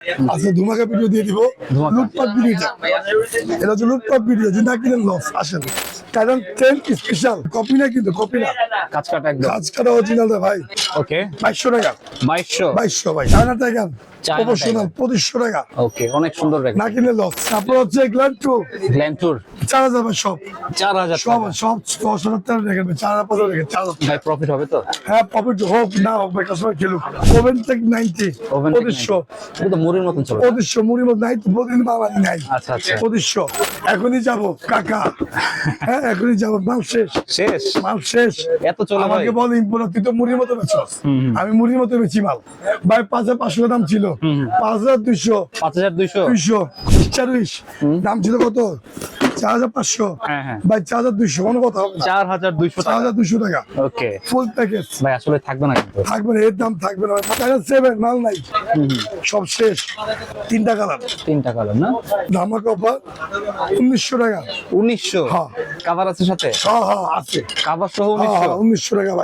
আচ্ছা ধুমাকা ভিডিও দিয়ে দিব, লুটপাট ভিডিওটা, এটা হচ্ছে লুটপাট ভিডিও, যে না কিনেন লস আসেন। কারণ 10 স্পেশাল কপি না, কিন্তু কপি না, কাজ কাটা একদম। কাজ করা অরিজিনাল ভাই। ওকে 2200 টাকা, 2200 ভাই। চায়না টাকা চায়না প্রফেশনাল টাইগার। 2500 টাকা, ওকে অনেক সুন্দর না কিনে লস। তারপর হচ্ছে গ্ল্যান্টু গ্ল্যান্টুর 4000 ভাই, সব 4000 সব সব 10,000 রেখে 4000 রেখে 4000। ভাই প্রফিট হবে তো? হ্যাঁ প্রফিট হোক না হোক ভাই, কাস্টমার খেলুক। ওভেন টেক 90, ওভেন 2500, এটা তো মুড়ির মতন চলে। 2500 মুড়ির মধ্যে নাই তো, প্রতিদিন বাঙালি নাই। আচ্ছা আচ্ছা 2500 এখনই যাবো কাকা, হ্যাঁ এখনই যাবো, মাল শেষ, শেষ মাল শেষ। এত চলে ভাই? আমাকে বল ইম্পোর্টার, তুই তো মুড়ির মতো বেচছস, আমি মুড়ির মতো বেচি মাল ভাই। 5500 দাম ছিল, 5200, 5200 200 চারুইশ দাম ছিল কত, 4500 হ্যাঁ হ্যাঁ ভাই, 4200 কোনো কথা হবে না, 4200 টাকা। 4200 টাকা ওকে ফুল প্যাকেজ। ভাই আসলে থাকবে না কিন্তু। থাকবে না, এর দাম থাকবে না। 7 মাল নাই, সব শেষ। 3টা কালার, 3টা কালার না? ধামাকা অফার 1900 টাকা। 1900 হ্যাঁ। কভার আছে সাথে? হ্যাঁ হ্যাঁ আছে, কভার সহ হ্যাঁ 1900 হ্যাঁ 1900 টাকা ভাই।